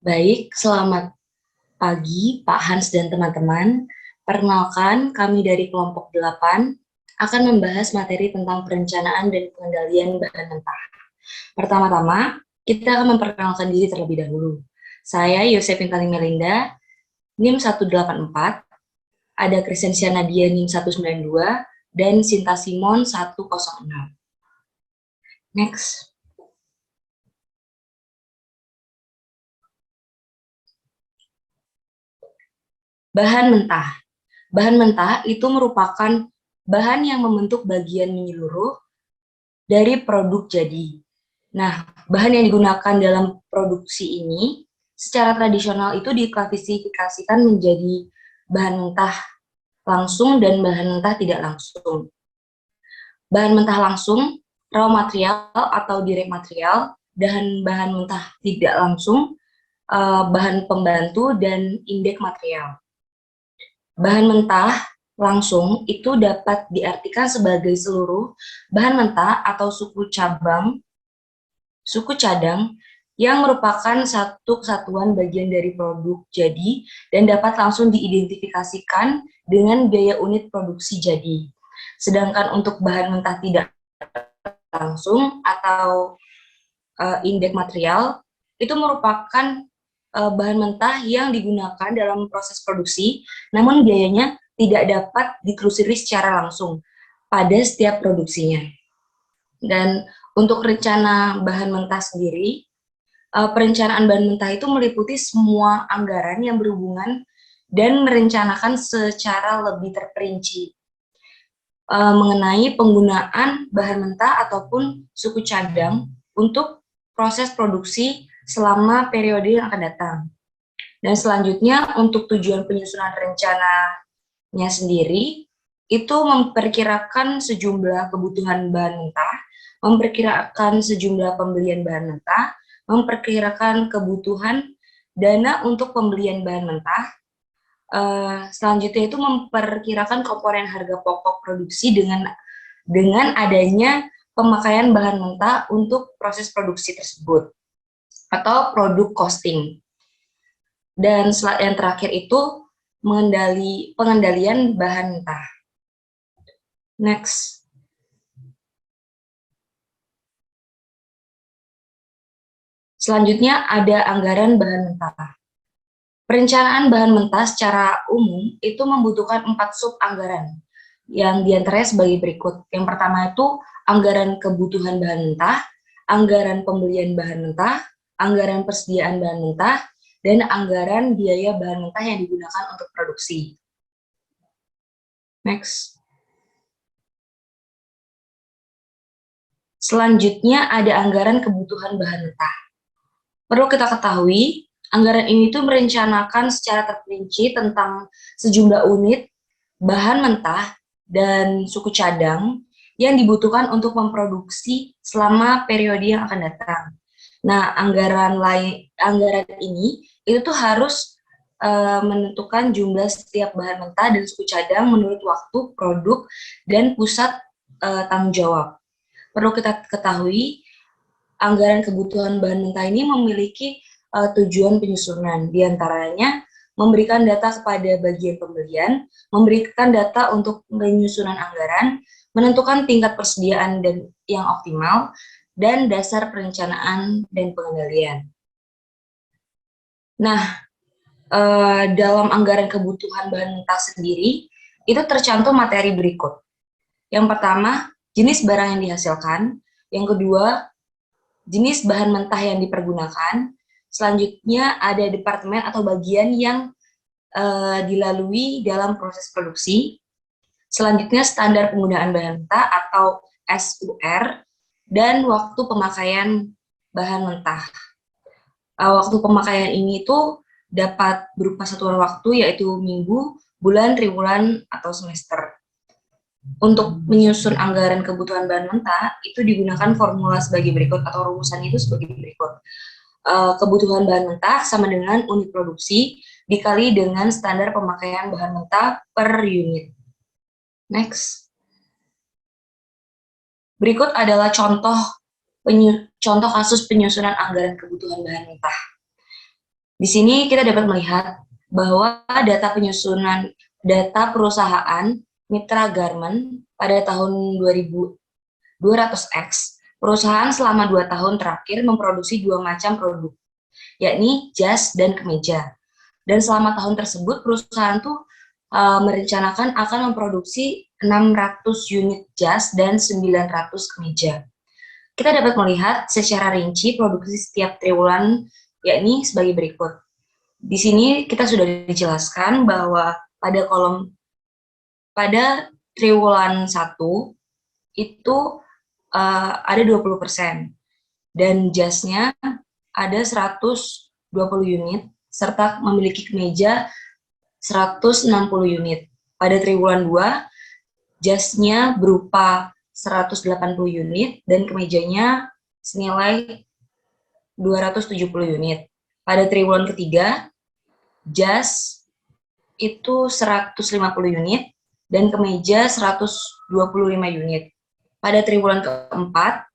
Baik, selamat pagi Pak Hans dan teman-teman. Perkenalkan, kami dari kelompok 8 akan membahas materi tentang perencanaan dan pengendalian bahan mentah. Pertama-tama, kita akan memperkenalkan diri terlebih dahulu. Saya Yosepin Taling Melinda, NIM 184, ada Kristensia Nadia NIM 192, dan Sinta Simon 106. Next. Bahan mentah. Bahan mentah itu merupakan bahan yang membentuk bagian menyeluruh dari produk jadi. Nah, bahan yang digunakan dalam produksi ini secara tradisional itu diklasifikasikan menjadi bahan mentah langsung dan bahan mentah tidak langsung. Bahan mentah langsung, raw material atau direct material, dan bahan mentah tidak langsung, bahan pembantu, dan indeks material. Bahan mentah langsung itu dapat diartikan sebagai seluruh bahan mentah atau suku cadang yang merupakan satu kesatuan bagian dari produk jadi dan dapat langsung diidentifikasikan dengan biaya unit produksi jadi. Sedangkan untuk bahan mentah tidak langsung atau indeks material itu merupakan bahan mentah yang digunakan dalam proses produksi, namun biayanya tidak dapat ditelusuri secara langsung pada setiap produksinya. Dan untuk rencana bahan mentah sendiri, perencanaan bahan mentah itu meliputi semua anggaran yang berhubungan dan merencanakan secara lebih terperinci mengenai penggunaan bahan mentah ataupun suku cadang untuk proses produksi selama periode yang akan datang. Dan selanjutnya untuk tujuan penyusunan rencananya sendiri, itu memperkirakan sejumlah kebutuhan bahan mentah, memperkirakan sejumlah pembelian bahan mentah, memperkirakan kebutuhan dana untuk pembelian bahan mentah, selanjutnya itu memperkirakan komponen harga pokok produksi dengan adanya pemakaian bahan mentah untuk proses produksi tersebut atau produk costing. Dan yang terakhir itu pengendalian bahan mentah. Next. Selanjutnya ada anggaran bahan mentah. Perencanaan bahan mentah secara umum itu membutuhkan 4 sub anggaran yang diantaranya sebagai berikut. Yang pertama itu anggaran kebutuhan bahan mentah, anggaran pembelian bahan mentah, anggaran persediaan bahan mentah, dan anggaran biaya bahan mentah yang digunakan untuk produksi. Next. Selanjutnya ada anggaran kebutuhan bahan mentah. Perlu kita ketahui, anggaran ini tuh merencanakan secara terperinci tentang sejumlah unit bahan mentah dan suku cadang yang dibutuhkan untuk memproduksi selama periode yang akan datang. Nah, anggaran ini itu tuh harus menentukan jumlah setiap bahan mentah dan suku cadang menurut waktu, produk, dan pusat tanggung jawab. Perlu kita ketahui, anggaran kebutuhan bahan mentah ini memiliki tujuan penyusunan, diantaranya memberikan data kepada bagian pembelian, memberikan data untuk penyusunan anggaran, menentukan tingkat persediaan dan yang optimal, dan dasar perencanaan dan pengendalian. Nah, dalam anggaran kebutuhan bahan mentah sendiri, itu tercantum materi berikut. Yang pertama, jenis barang yang dihasilkan. Yang kedua, jenis bahan mentah yang dipergunakan. Selanjutnya, ada departemen atau bagian yang dilalui dalam proses produksi. Selanjutnya, standar penggunaan bahan mentah atau SUR, dan waktu pemakaian bahan mentah. Waktu pemakaian ini itu dapat berupa satuan waktu, yaitu minggu, bulan, triwulan, atau semester. Untuk menyusun anggaran kebutuhan bahan mentah, itu digunakan formula sebagai berikut, atau rumusan itu sebagai berikut. Kebutuhan bahan mentah sama dengan unit produksi dikali dengan standar pemakaian bahan mentah per unit. Next. Berikut adalah contoh kasus penyusunan anggaran kebutuhan bahan mentah. Di sini kita dapat melihat bahwa data penyusunan data perusahaan Mitra Garment pada tahun 2200X, perusahaan selama 2 tahun terakhir memproduksi 2 macam produk, yakni jas dan kemeja. Dan selama tahun tersebut, perusahaan tuh merencanakan akan memproduksi 600 unit jas dan 900 kemeja. Kita dapat melihat secara rinci produksi setiap triwulan, yakni sebagai berikut. Di sini kita sudah dijelaskan bahwa pada triwulan 1 itu ada 20%, dan jasnya ada 120 unit, serta memiliki kemeja 160 unit. Pada triwulan 2, jasnya berupa 180 unit dan kemejanya senilai 270 unit. Pada triwulan ketiga, jas itu 150 unit dan kemeja 125 unit. Pada triwulan keempat,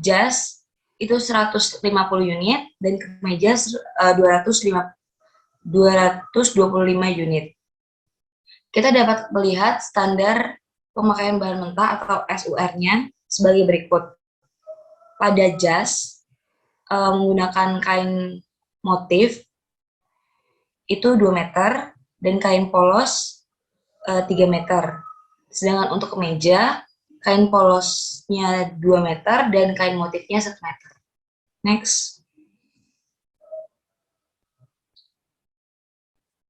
jas itu 150 unit dan kemeja 225 unit. Kita dapat melihat standar pemakaian bahan mentah atau SUR-nya sebagai berikut. Pada jas, menggunakan kain motif itu 2 meter dan kain polos 3 meter. Sedangkan untuk kemeja, kain polosnya 2 meter dan kain motifnya 1 meter. Next.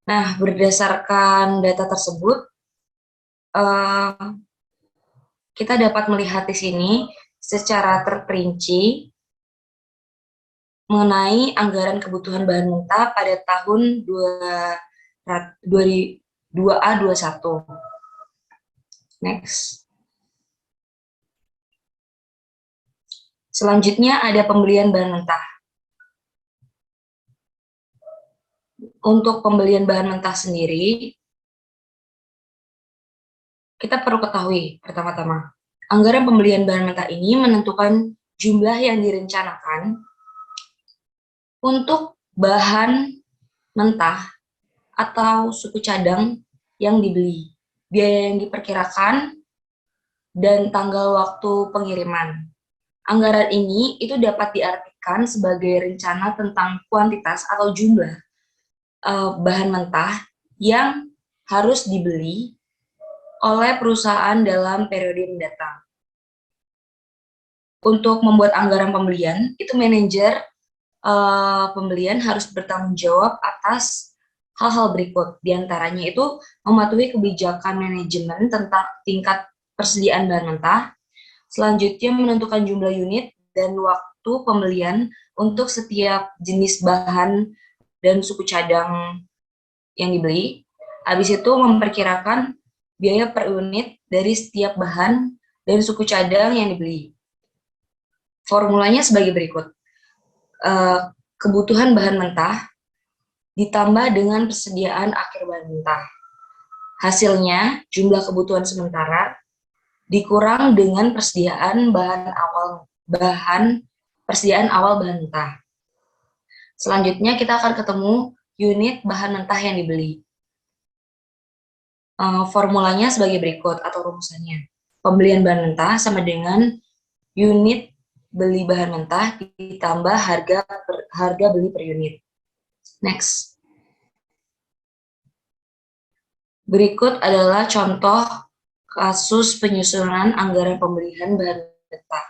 Nah, berdasarkan data tersebut, kita dapat melihat di sini secara terperinci mengenai anggaran kebutuhan bahan mentah pada tahun 2A21. Next. Selanjutnya ada pembelian bahan mentah. Untuk pembelian bahan mentah sendiri, kita perlu ketahui pertama-tama, anggaran pembelian bahan mentah ini menentukan jumlah yang direncanakan untuk bahan mentah atau suku cadang yang dibeli, biaya yang diperkirakan, dan tanggal waktu pengiriman. Anggaran ini itu dapat diartikan sebagai rencana tentang kuantitas atau jumlah bahan mentah yang harus dibeli oleh perusahaan dalam periode mendatang. Untuk membuat anggaran pembelian, itu manajer pembelian harus bertanggung jawab atas hal-hal berikut. Di antaranya itu mematuhi kebijakan manajemen tentang tingkat persediaan bahan mentah, selanjutnya menentukan jumlah unit dan waktu pembelian untuk setiap jenis bahan dan suku cadang yang dibeli. Habis itu memperkirakan biaya per unit dari setiap bahan dan suku cadang yang dibeli. Formulanya sebagai berikut. Kebutuhan bahan mentah ditambah dengan persediaan akhir bahan mentah. Hasilnya, jumlah kebutuhan sementara dikurang dengan persediaan awal bahan mentah. Selanjutnya kita akan ketemu unit bahan mentah yang dibeli. Formulanya sebagai berikut atau rumusannya. Pembelian bahan mentah sama dengan unit beli bahan mentah ditambah harga beli per unit. Next. Berikut adalah contoh kasus penyusunan anggaran pembelian bahan mentah.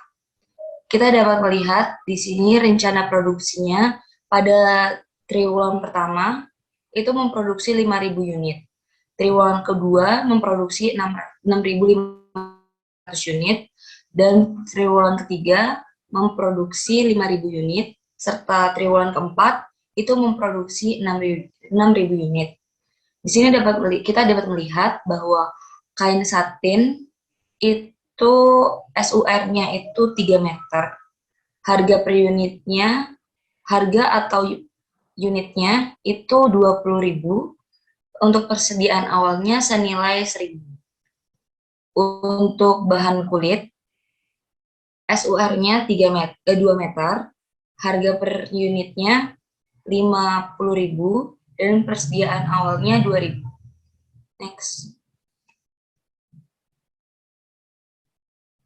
Kita dapat melihat di sini rencana produksinya pada triwulan pertama itu memproduksi 5.000 unit. Triwulan kedua memproduksi 6.500 unit, dan triwulan ketiga memproduksi 5.000 unit, serta triwulan keempat itu memproduksi 6.000 unit. Di sini kita dapat melihat bahwa kain satin itu SUR-nya itu 3 meter. Harga per unitnya, harga atau unitnya itu 20.000. Untuk persediaan awalnya senilai 1.000. Untuk bahan kulit, SUR-nya 2 meter, harga per unitnya 50.000 dan persediaan awalnya 2.000. Next.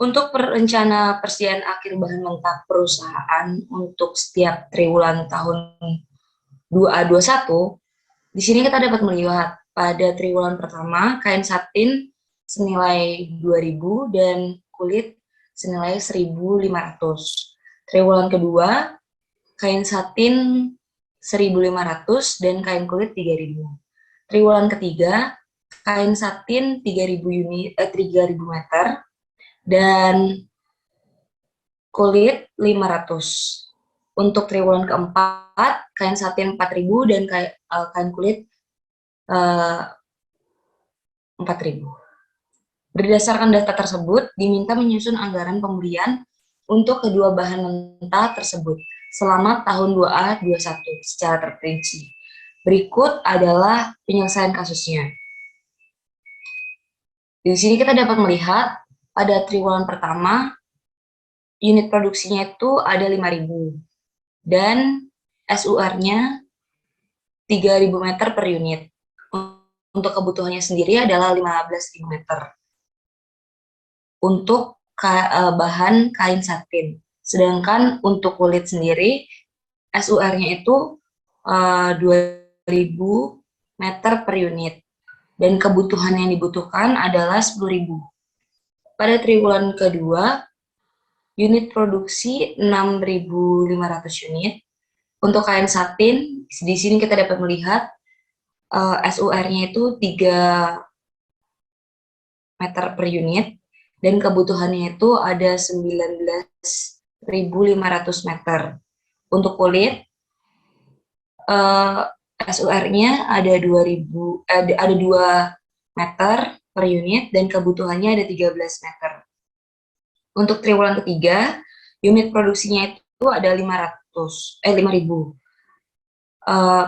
Untuk rencana persediaan akhir bahan mentah perusahaan untuk setiap triwulan tahun 2021, di sini kita dapat melihat pada triwulan pertama kain satin senilai 2.000 dan kulit senilai 1.500. Triwulan kedua kain satin 1.500 dan kain kulit 3.000. Triwulan ketiga kain satin 3.000 meter dan kulit 500. Untuk triwulan keempat, kain satin 4.000 dan kain kulit 4.000. Berdasarkan data tersebut, diminta menyusun anggaran pembelian untuk kedua bahan mentah tersebut selama tahun 2A21 secara terperinci. Berikut adalah penyelesaian kasusnya. Di sini kita dapat melihat pada triwulan pertama, unit produksinya itu ada 5.000 dan SUR-nya 3.000 meter per unit. Untuk kebutuhannya sendiri adalah 15.000 meter untuk bahan kain satin. Sedangkan untuk kulit sendiri, SUR-nya itu 2.000 meter per unit dan kebutuhan yang dibutuhkan adalah 10.000. Pada triwulan kedua, unit produksi 6.500 unit. Untuk kain satin, di sini kita dapat melihat SUR-nya itu 3 meter per unit dan kebutuhannya itu ada 19.500 meter. Untuk kulit, SUR-nya ada 2 meter per unit dan kebutuhannya ada 13 meter. Untuk triwulan ketiga, unit produksinya itu ada 5.000.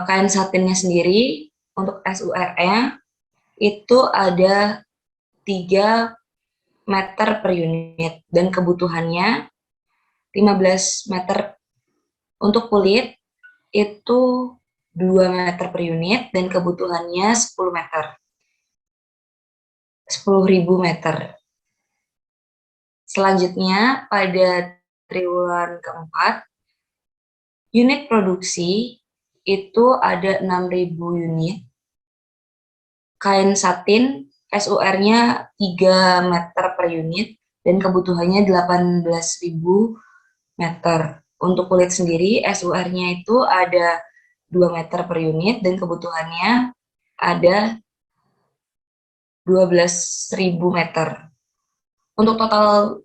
Kain satinnya sendiri untuk SUR-nya itu ada 3 meter per unit dan kebutuhannya 15 meter. Untuk kulit itu 2 meter per unit dan kebutuhannya 10 meter. 10.000 meter. Selanjutnya, pada triwulan keempat, unit produksi itu ada 6.000 unit. Kain satin, SUR-nya 3 meter per unit, dan kebutuhannya 18.000 meter. Untuk kulit sendiri, SUR-nya itu ada 2 meter per unit, dan kebutuhannya ada 12.000 meter. Untuk total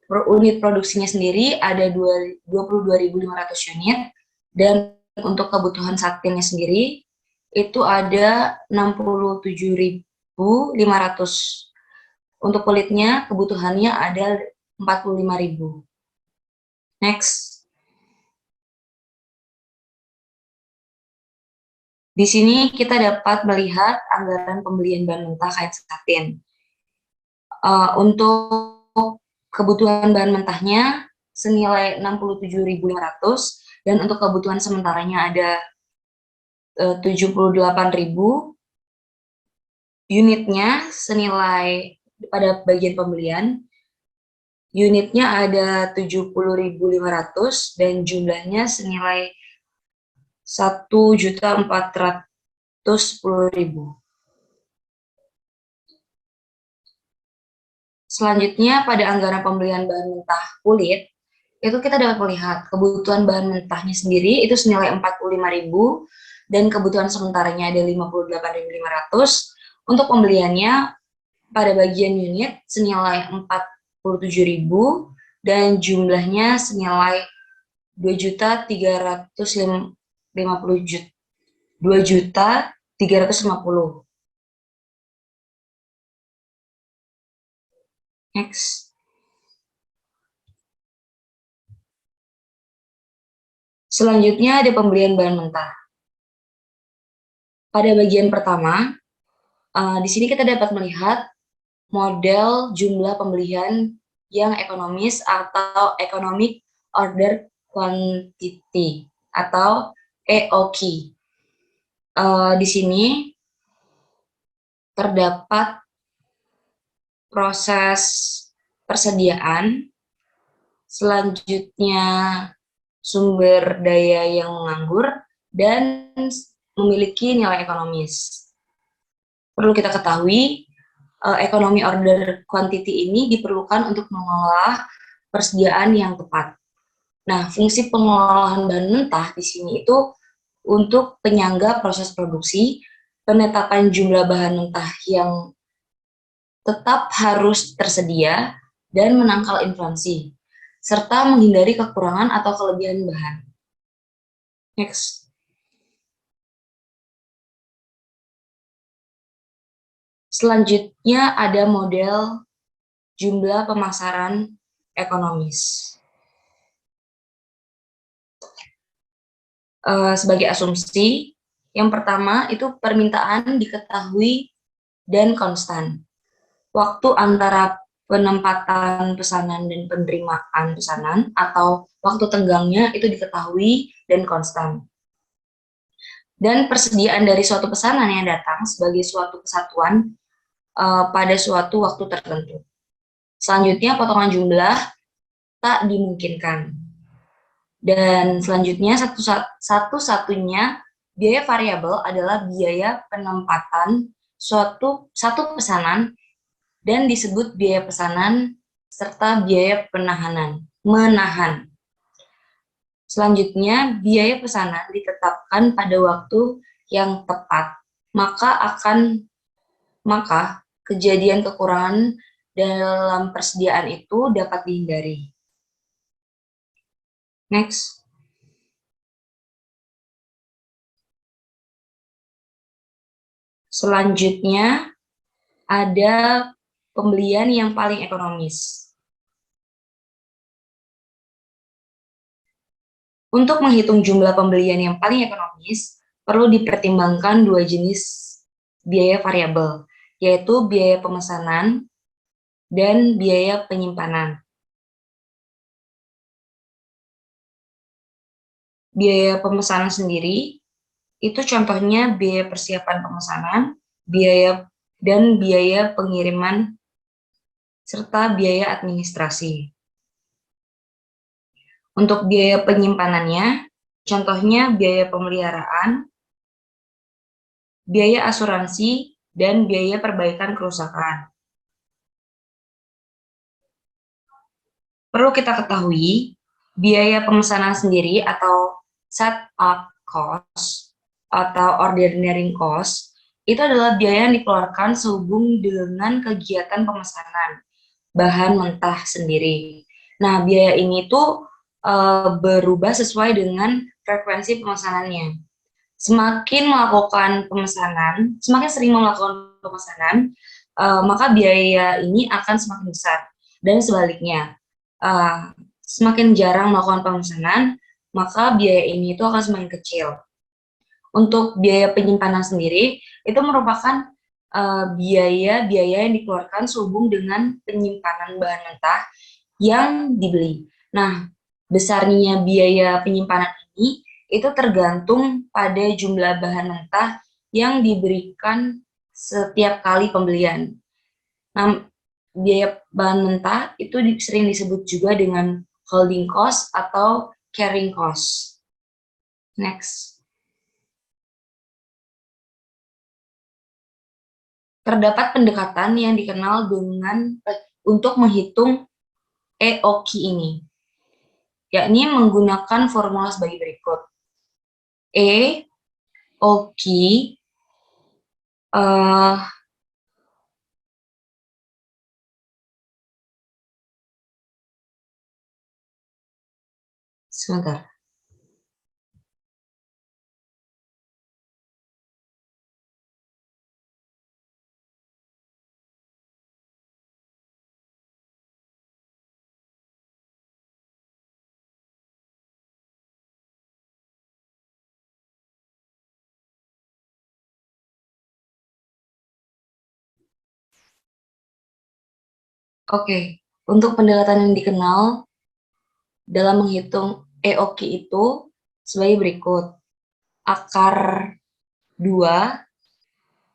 unit produksinya sendiri ada 22.500 unit dan untuk kebutuhan satinnya sendiri itu ada 67.500. Untuk kulitnya kebutuhannya ada 45.000. Next. Di sini kita dapat melihat anggaran pembelian bahan mentah kain satin. Untuk kebutuhan bahan mentahnya senilai 67.500 dan untuk kebutuhan sementaranya ada 78.000. Unitnya senilai pada bagian pembelian unitnya ada 70.500 dan jumlahnya senilai 1.410.000. Selanjutnya, pada anggaran pembelian bahan mentah kulit, itu kita dapat melihat kebutuhan bahan mentahnya sendiri itu senilai 45.000 dan kebutuhan sementaranya ada 58.500. Untuk pembeliannya pada bagian unit senilai 47.000 dan jumlahnya senilai 2.350.000. Next. Selanjutnya ada pembelian bahan mentah. Pada bagian pertama, di sini kita dapat melihat model jumlah pembelian yang ekonomis atau economic order quantity atau EOQ. Di sini terdapat proses persediaan, selanjutnya sumber daya yang menganggur, dan memiliki nilai ekonomis. Perlu kita ketahui, ekonomi order quantity ini diperlukan untuk mengolah persediaan yang tepat. Nah, fungsi pengolahan bahan mentah di sini itu untuk penyangga proses produksi, penetapan jumlah bahan mentah yang tetap harus tersedia, dan menangkal inflasi, serta menghindari kekurangan atau kelebihan bahan. Next. Selanjutnya ada model jumlah pemasaran ekonomis. Sebagai asumsi, yang pertama itu permintaan diketahui dan konstan. Waktu antara penempatan pesanan dan penerimaan pesanan atau waktu tenggangnya itu diketahui dan konstan. Dan persediaan dari suatu pesanan yang datang sebagai suatu kesatuan pada suatu waktu tertentu. Selanjutnya, potongan jumlah tak dimungkinkan. Dan selanjutnya, satu-satunya biaya variabel adalah biaya penempatan satu pesanan dan disebut biaya pesanan serta biaya menahan. Selanjutnya, biaya pesanan ditetapkan pada waktu yang tepat, maka kejadian kekurangan dalam persediaan itu dapat dihindari. Next. Selanjutnya, ada pembelian yang paling ekonomis. Untuk menghitung jumlah pembelian yang paling ekonomis, perlu dipertimbangkan dua jenis biaya variabel, yaitu biaya pemesanan dan biaya penyimpanan. Biaya pemesanan sendiri, itu contohnya biaya persiapan pemesanan, biaya pengiriman, serta biaya administrasi. Untuk biaya penyimpanannya, contohnya biaya pemeliharaan, biaya asuransi, dan biaya perbaikan kerusakan. Perlu kita ketahui, biaya pemesanan sendiri atau setup cost atau ordering cost itu adalah biaya yang dikeluarkan sehubung dengan kegiatan pemesanan bahan mentah sendiri. Nah, biaya ini tuh berubah sesuai dengan frekuensi pemesanannya. Semakin sering melakukan pemesanan, maka biaya ini akan semakin besar. Dan sebaliknya, semakin jarang melakukan pemesanan, maka biaya ini itu akan semakin kecil. Untuk biaya penyimpanan sendiri, itu merupakan biaya-biaya yang dikeluarkan sehubung dengan penyimpanan bahan mentah yang dibeli. Nah, besarnya biaya penyimpanan ini itu tergantung pada jumlah bahan mentah yang diberikan setiap kali pembelian. Nah, biaya bahan mentah itu sering disebut juga dengan holding cost atau carrying cost. Next. Terdapat pendekatan yang dikenal dengan untuk menghitung EOQ ini, yakni menggunakan formula sebagai berikut. EOQ sebentar. Oke, untuk pendekatan yang dikenal dalam menghitung EOQ itu sebagai berikut. akar 2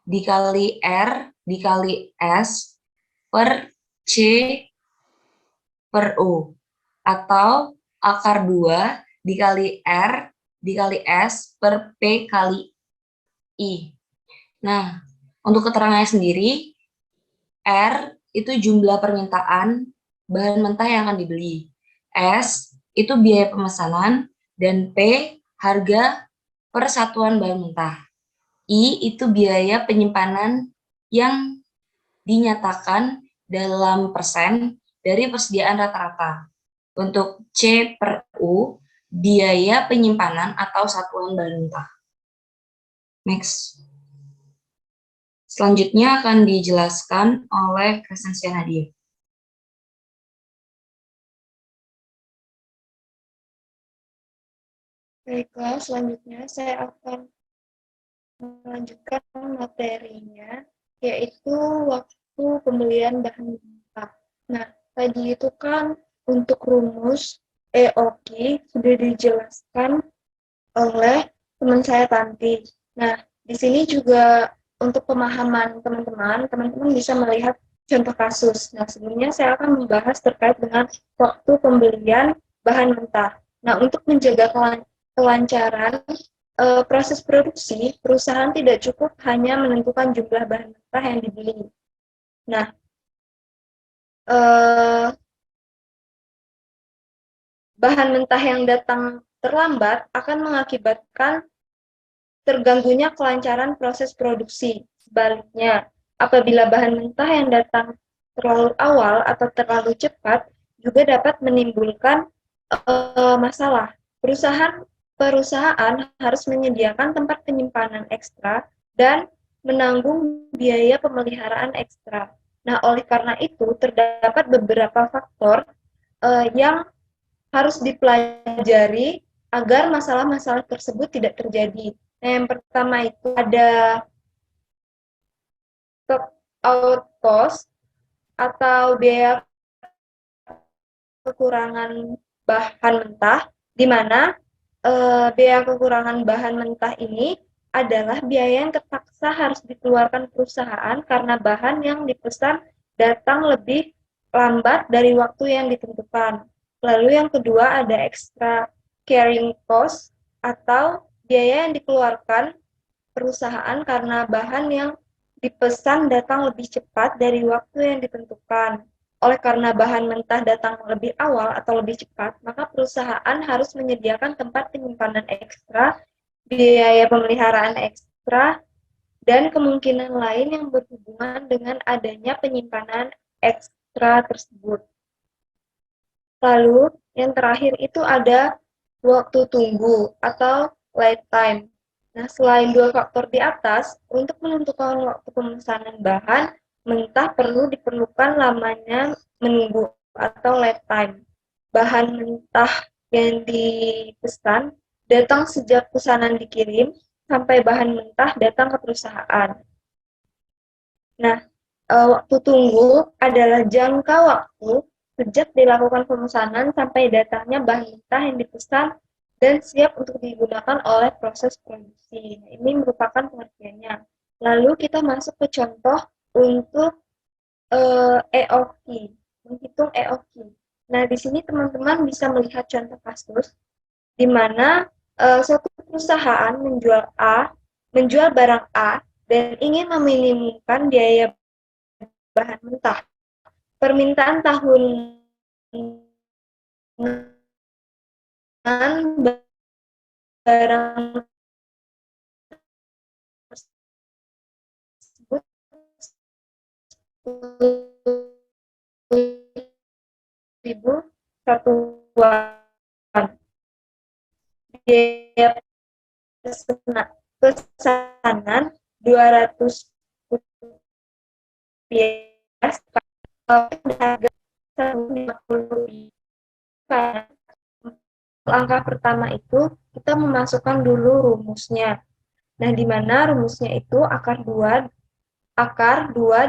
dikali R dikali S per C per U. Atau akar 2 dikali R dikali S per P kali I. Nah, untuk keterangannya sendiri, R itu jumlah permintaan bahan mentah yang akan dibeli. S itu biaya pemesanan, dan P harga per satuan bahan mentah. I itu biaya penyimpanan yang dinyatakan dalam persen dari persediaan rata-rata. Untuk C per U, biaya penyimpanan atau satuan bahan mentah. Next. Selanjutnya akan dijelaskan oleh Crescencia Nadia. Baiklah, selanjutnya saya akan melanjutkan materinya, yaitu waktu pembelian bahan mentah. Nah, tadi itu kan untuk rumus EOQ sudah dijelaskan oleh teman saya Tanti. Nah, di sini juga untuk pemahaman teman-teman bisa melihat contoh kasus. Nah, sebelumnya saya akan membahas terkait dengan waktu pembelian bahan mentah. Nah, untuk menjaga kelancaran proses produksi, perusahaan tidak cukup hanya menentukan jumlah bahan mentah yang dibeli. Nah, bahan mentah yang datang terlambat akan mengakibatkan terganggunya kelancaran proses produksi. Sebaliknya, apabila bahan mentah yang datang terlalu awal atau terlalu cepat juga dapat menimbulkan masalah. Perusahaan harus menyediakan tempat penyimpanan ekstra dan menanggung biaya pemeliharaan ekstra. Nah, oleh karena itu terdapat beberapa faktor yang harus dipelajari agar masalah-masalah tersebut tidak terjadi. Nah, yang pertama itu ada stock out cost atau biaya kekurangan bahan mentah, di mana biaya kekurangan bahan mentah ini adalah biaya yang terpaksa harus dikeluarkan perusahaan karena bahan yang dipesan datang lebih lambat dari waktu yang ditentukan. Lalu yang kedua ada extra carrying cost atau biaya yang dikeluarkan perusahaan karena bahan yang dipesan datang lebih cepat dari waktu yang ditentukan. Oleh karena bahan mentah datang lebih awal atau lebih cepat, maka perusahaan harus menyediakan tempat penyimpanan ekstra, biaya pemeliharaan ekstra, dan kemungkinan lain yang berhubungan dengan adanya penyimpanan ekstra tersebut. Lalu, yang terakhir itu ada waktu tunggu atau lead time. Nah, selain dua faktor di atas, untuk menentukan waktu pemesanan bahan mentah diperlukan lamanya menunggu atau lead time. Bahan mentah yang dipesan datang sejak pesanan dikirim sampai bahan mentah datang ke perusahaan. Nah, waktu tunggu adalah jangka waktu sejak dilakukan pemesanan sampai datangnya bahan mentah yang dipesan dan siap untuk digunakan oleh proses produksi. Nah, ini merupakan pengertiannya. Lalu kita masuk ke contoh untuk EOQ, menghitung EOQ. Nah, di sini teman-teman bisa melihat contoh kasus di mana suatu perusahaan menjual barang A dan ingin meminimumkan biaya bahan mentah. Permintaan tahunan barang tersebut 10.000 satuan. Biaya pesanan 200 rupiah, harga 150 rupiah. Langkah pertama itu kita memasukkan dulu rumusnya. Nah, di mana rumusnya itu akar 2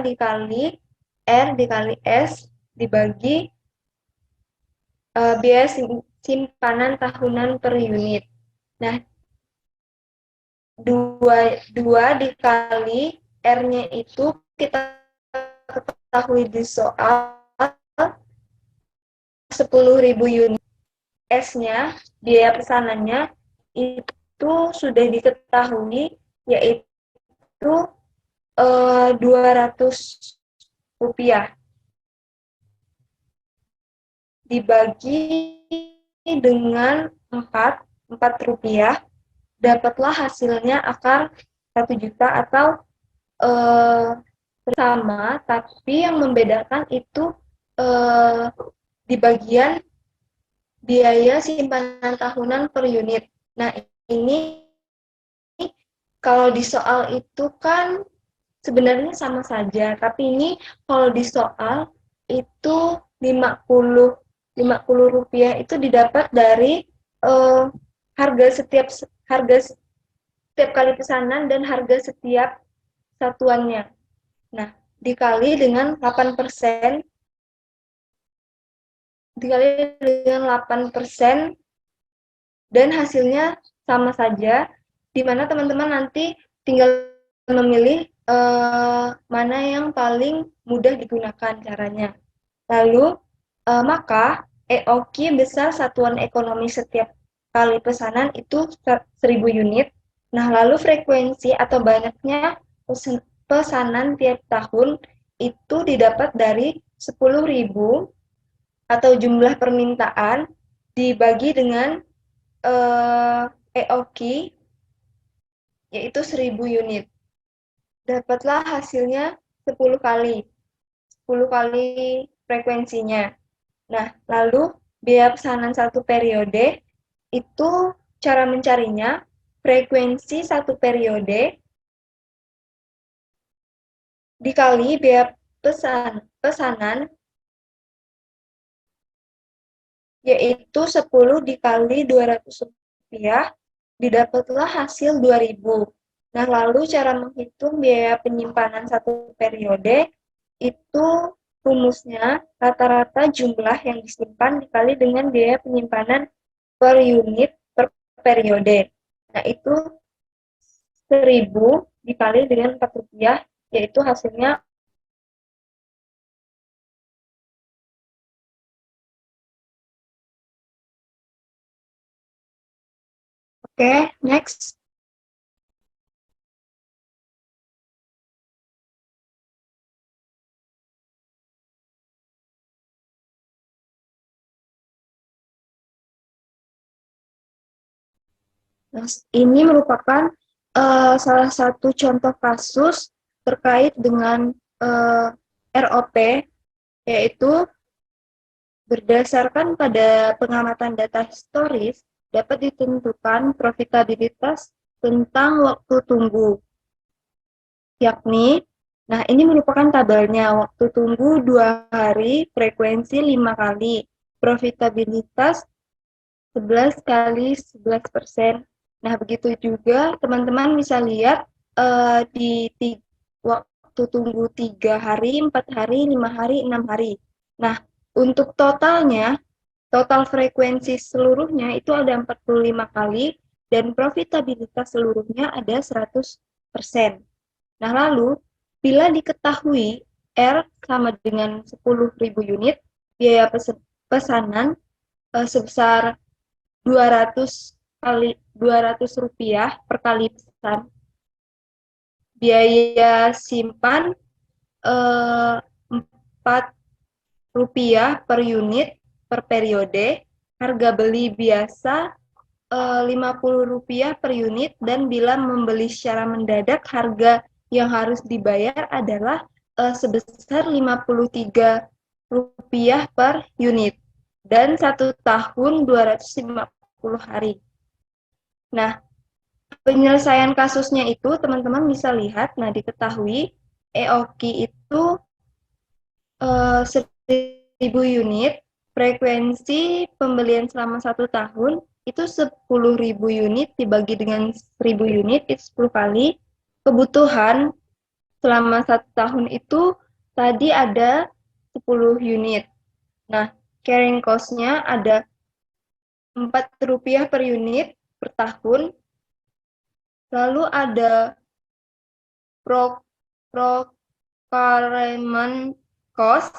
dikali R dikali S dibagi biaya simpanan tahunan per unit. Nah, 2 dikali R-nya itu kita ketahui di soal 10.000 unit. S-nya, biaya pesanannya, itu sudah diketahui, yaitu 200 rupiah. Dibagi dengan 4 rupiah, dapatlah hasilnya akar 1 juta atau sama, tapi yang membedakan itu di bagian biaya simpanan tahunan per unit. Nah, ini kalau di soal itu kan sebenarnya sama saja, tapi ini kalau di soal itu 50 rupiah itu didapat dari harga setiap kali pesanan dan harga setiap satuannya. Nah, dikali dengan 8%, dan hasilnya sama saja, di mana teman-teman nanti tinggal memilih mana yang paling mudah digunakan caranya. Lalu, maka EOQ besar satuan ekonomi setiap kali pesanan itu 1.000 unit. Nah, lalu frekuensi atau banyaknya pesanan tiap tahun itu didapat dari 10.000 atau jumlah permintaan dibagi dengan EOQ, yaitu 1.000 unit. Dapatlah hasilnya 10 kali frekuensinya. Nah, lalu biaya pesanan satu periode itu cara mencarinya, frekuensi satu periode dikali biaya pesanan, yaitu 10 dikali 200 rupiah, didapatlah hasil 2.000. Nah, lalu cara menghitung biaya penyimpanan satu periode itu rumusnya rata-rata jumlah yang disimpan dikali dengan biaya penyimpanan per unit per periode. Nah, itu 1.000 dikali dengan 4 rupiah, yaitu hasilnya. Oke, next. Nah, ini merupakan salah satu contoh kasus terkait dengan ROP, yaitu berdasarkan pada pengamatan data historis, dapat ditentukan profitabilitas tentang waktu tunggu. Yakni, nah ini merupakan tabelnya, waktu tunggu 2 hari, frekuensi 5 kali, profitabilitas 11 kali 11%. Nah, begitu juga teman-teman bisa lihat di waktu tunggu 3 hari, 4 hari, 5 hari, 6 hari. Nah, untuk totalnya, total frekuensi seluruhnya itu ada 45 kali dan profitabilitas seluruhnya ada 100%. Nah, lalu bila diketahui R sama dengan 10.000 unit, biaya pesanan sebesar 200 rupiah per kali pesan. Biaya simpan 4 rupiah per unit per periode. Harga beli biasa 50 rupiah per unit, dan bila membeli secara mendadak harga yang harus dibayar adalah sebesar 53 rupiah per unit dan 1 tahun 250 hari. Nah, penyelesaian kasusnya itu teman-teman bisa lihat, nah diketahui EOQ itu 1.000 unit, frekuensi pembelian selama 1 tahun itu 10.000 unit dibagi dengan 1.000 unit itu 10 kali. Kebutuhan selama 1 tahun itu tadi ada 10 unit. Nah, carrying cost-nya ada 4 rupiah per unit per tahun. Lalu ada procurement cost,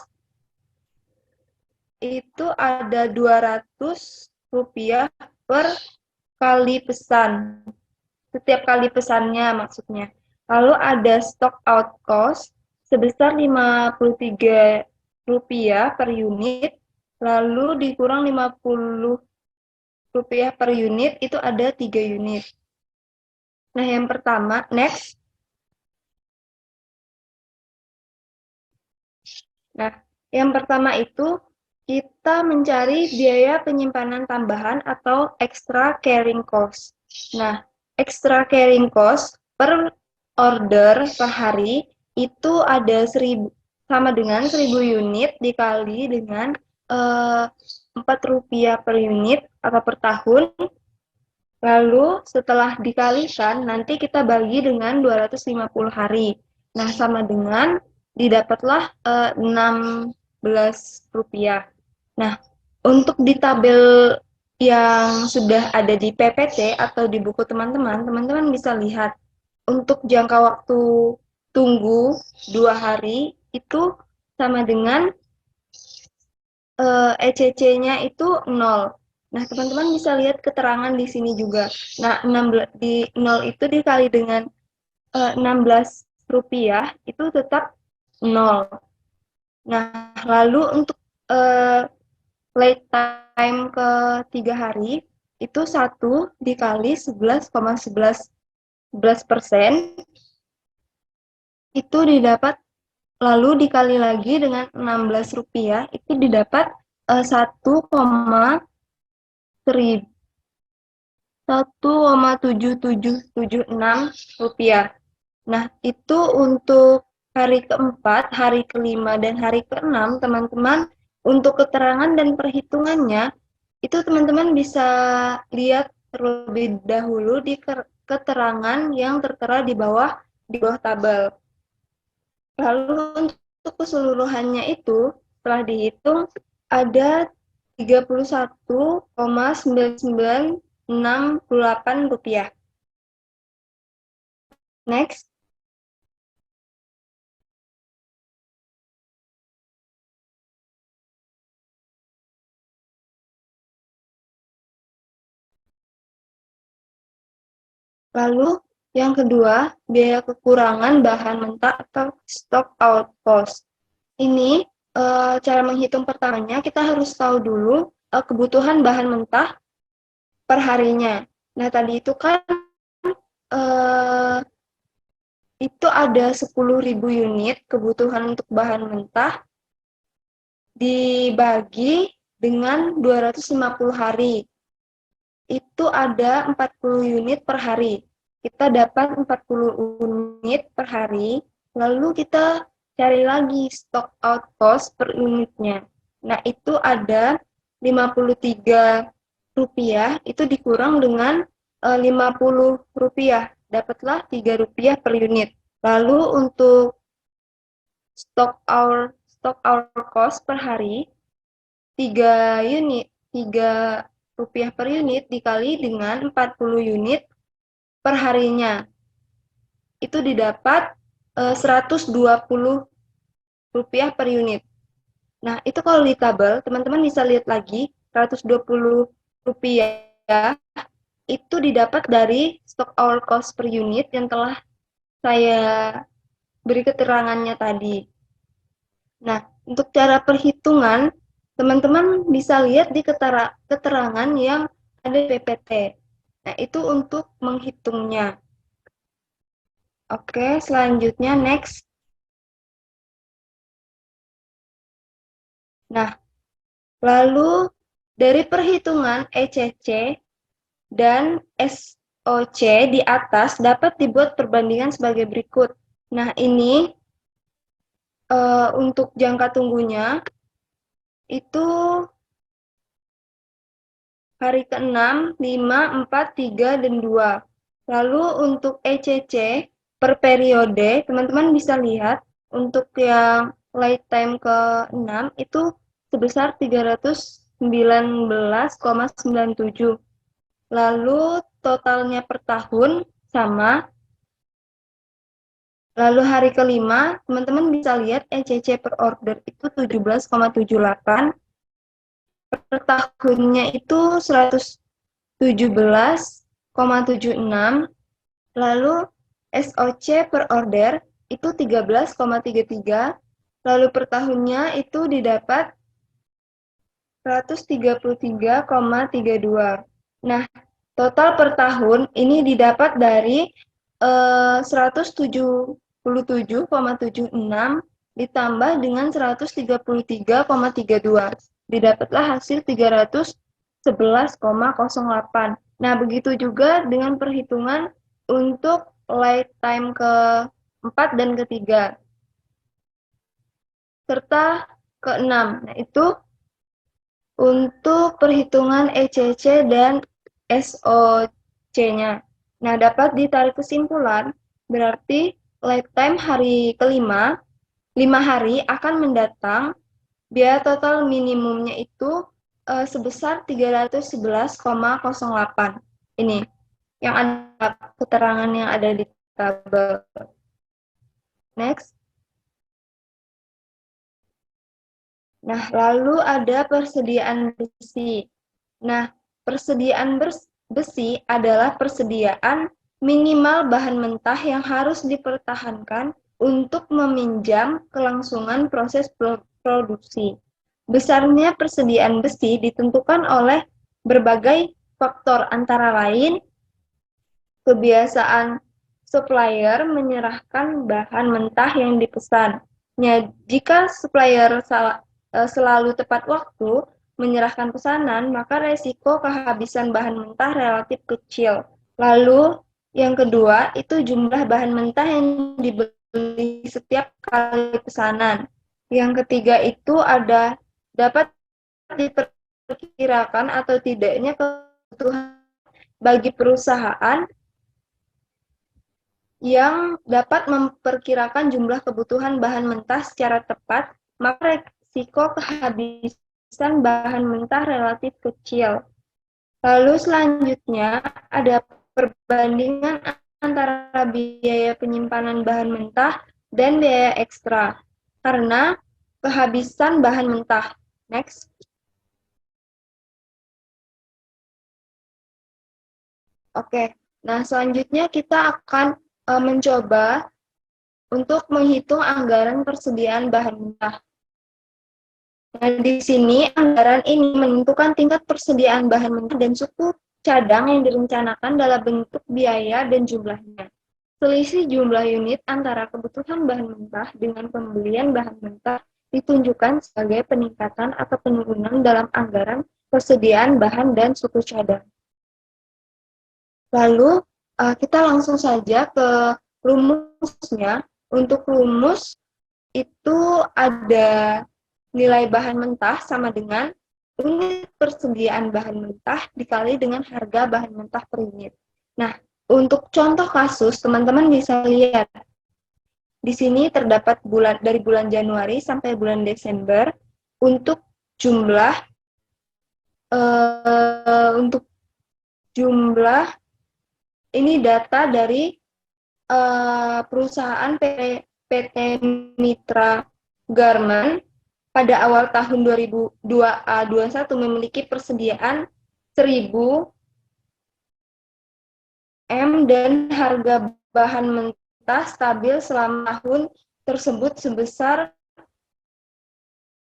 itu ada Rp200 per kali pesan. Setiap kali pesannya maksudnya. Lalu ada stock out cost sebesar Rp53 per unit, lalu dikurang Rp50 per unit, itu ada 3 unit. Nah, yang pertama, next. Nah, yang pertama itu kita mencari biaya penyimpanan tambahan atau extra carrying cost. Nah, extra carrying cost per order per hari itu ada sama dengan 1.000 unit dikali dengan Rp4 per unit atau per tahun. Lalu setelah dikalikan, nanti kita bagi dengan 250 hari. Nah, sama dengan didapatlah Rp16. Nah, untuk di tabel yang sudah ada di PPT atau di buku teman-teman, teman-teman bisa lihat untuk jangka waktu tunggu 2 hari itu sama dengan ECC-nya itu 0. Nah, teman-teman bisa lihat keterangan di sini juga. Nah, 0 itu dikali dengan Rp16 itu tetap 0. Nah, lalu untuk late time ke 3 hari itu 1 dikali 11,11% itu didapat, lalu dikali lagi dengan Rp16 itu didapat 1,7776 rupiah. Nah, itu untuk hari keempat, hari kelima, dan hari keenam, teman-teman, untuk keterangan dan perhitungannya, itu teman-teman bisa lihat terlebih dahulu di keterangan yang tertera di bawah tabel. Lalu untuk keseluruhannya itu, setelah dihitung, ada Rp31,9968. Next. Lalu yang kedua, biaya kekurangan bahan mentah atau stock out cost. Ini cara menghitung pertamanya kita harus tahu dulu kebutuhan bahan mentah per harinya. Nah, tadi itu kan itu ada 10.000 unit kebutuhan untuk bahan mentah dibagi dengan 250 hari. Itu ada 40 unit per hari. Kita dapat 40 unit per hari, lalu kita cari lagi stock out cost per unitnya. Nah, itu ada Rp53, itu dikurang dengan Rp50, dapatlah Rp3 per unit. Lalu untuk stock our cost per hari, 3 unit, Rp3 per unit dikali dengan 40 unit per harinya. Itu didapat Rp120 per unit. Nah, itu kalau di tabel, teman-teman bisa lihat lagi, Rp120 itu didapat dari stock our cost per unit yang telah saya beri keterangannya tadi. Nah, untuk cara perhitungan, teman-teman bisa lihat di keterangan yang ada di PPT. Nah, itu untuk menghitungnya. Oke, selanjutnya next. Nah, lalu dari perhitungan ECC dan SOC di atas dapat dibuat perbandingan sebagai berikut. Nah, ini untuk jangka tunggunya itu hari ke-6, 5, 4, 3, dan 2. Lalu untuk ECC per periode, teman-teman bisa lihat untuk yang late time ke-6 itu sebesar 319,97. Lalu totalnya per tahun sama. Lalu hari kelima, teman-teman bisa lihat ECC per order itu 17,78, per tahunnya itu 117,76, lalu SOC per order itu 13,33, lalu per tahunnya itu didapat 133,32. Nah, total per tahun ini didapat dari 177,76 ditambah dengan 133,32. Didapatlah hasil 311,08. Nah, begitu juga dengan perhitungan untuk lifetime keempat dan ketiga, serta keenam. Nah, itu untuk perhitungan ECC dan SOC-nya. Nah, dapat ditarik kesimpulan, berarti lifetime hari kelima, 5 hari akan mendatang, biaya total minimumnya itu sebesar 311,08. Ini yang ada keterangan yang ada di tabel. Next. Nah, lalu ada persediaan besi. Nah, persediaan besi adalah persediaan minimal bahan mentah yang harus dipertahankan untuk meminjam kelangsungan proses produksi. Besarnya persediaan besi ditentukan oleh berbagai faktor, antara lain kebiasaan supplier menyerahkan bahan mentah yang dipesan. Jika supplier selalu tepat waktu menyerahkan pesanan, maka resiko kehabisan bahan mentah relatif kecil. Lalu yang kedua itu jumlah bahan mentah yang dibeli setiap kali pesanan. Yang ketiga itu ada dapat diperkirakan atau tidaknya kebutuhan bagi perusahaan yang dapat memperkirakan jumlah kebutuhan bahan mentah secara tepat, maka risiko kehabisan bahan mentah relatif kecil. Lalu selanjutnya ada perbandingan antara biaya penyimpanan bahan mentah dan biaya ekstra karena kehabisan bahan mentah. Next. Oke, nah selanjutnya kita akan mencoba untuk menghitung anggaran persediaan bahan mentah. Nah, di sini anggaran ini menentukan tingkat persediaan bahan mentah dan suku cadang yang direncanakan dalam bentuk biaya dan jumlahnya. Selisih jumlah unit antara kebutuhan bahan mentah dengan pembelian bahan mentah ditunjukkan sebagai peningkatan atau penurunan dalam anggaran persediaan bahan dan suku cadang. Lalu kita langsung saja ke rumusnya. Untuk rumus itu ada nilai bahan mentah sama dengan unit persediaan bahan mentah dikali dengan harga bahan mentah per unit. Nah, untuk contoh kasus, teman-teman bisa lihat. Di sini terdapat dari bulan Januari sampai bulan Desember untuk jumlah ini data dari perusahaan PT Mitra Garment pada awal tahun 2021 memiliki persediaan 1000 M dan harga bahan mentah stabil selama tahun tersebut sebesar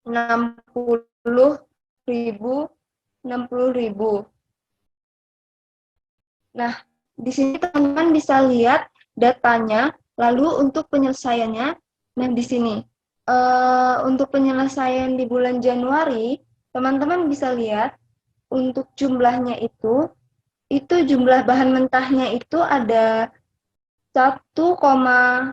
60.000. Nah, di sini teman-teman bisa lihat datanya, lalu untuk penyelesaiannya, nah di sini untuk penyelesaian di bulan Januari, teman-teman bisa lihat untuk jumlahnya itu jumlah bahan mentahnya itu ada 1,1500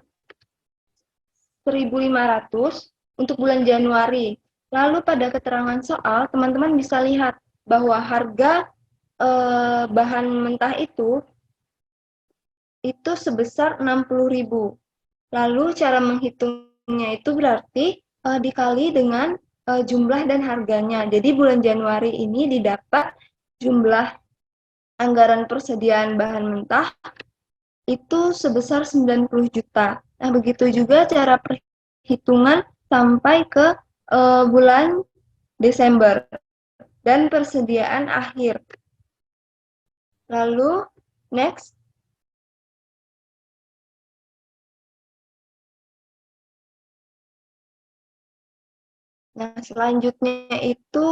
untuk bulan Januari. Lalu pada keterangan soal, teman-teman bisa lihat bahwa harga bahan mentah itu sebesar 60.000. Lalu cara menghitungnya itu berarti dikali dengan jumlah dan harganya. Jadi bulan Januari ini didapat jumlah anggaran persediaan bahan mentah itu sebesar 90 juta. Nah, begitu juga cara perhitungan sampai ke bulan Desember dan persediaan akhir. Lalu, next. Nah, selanjutnya itu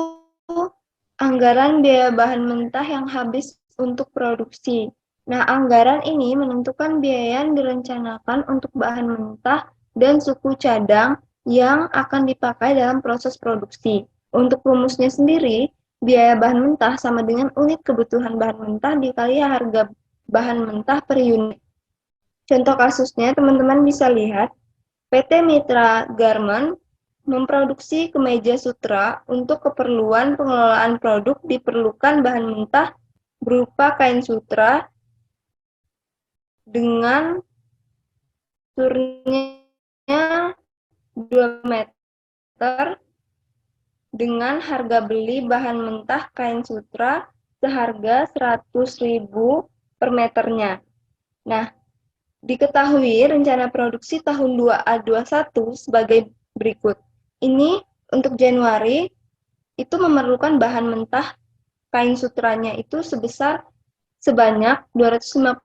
anggaran biaya bahan mentah yang habis untuk produksi. Nah, anggaran ini menentukan biaya yang direncanakan untuk bahan mentah dan suku cadang yang akan dipakai dalam proses produksi. Untuk rumusnya sendiri, biaya bahan mentah sama dengan unit kebutuhan bahan mentah dikali harga bahan mentah per unit. Contoh kasusnya, teman-teman bisa lihat, PT Mitra Garment memproduksi kemeja sutra. Untuk keperluan pengelolaan produk diperlukan bahan mentah berupa kain sutra dengan surnya 2 meter dengan harga beli bahan mentah kain sutra seharga 100.000 per meternya. Nah, diketahui rencana produksi tahun 2A21 sebagai berikut. Ini untuk Januari itu memerlukan bahan mentah kain sutranya itu sebanyak 250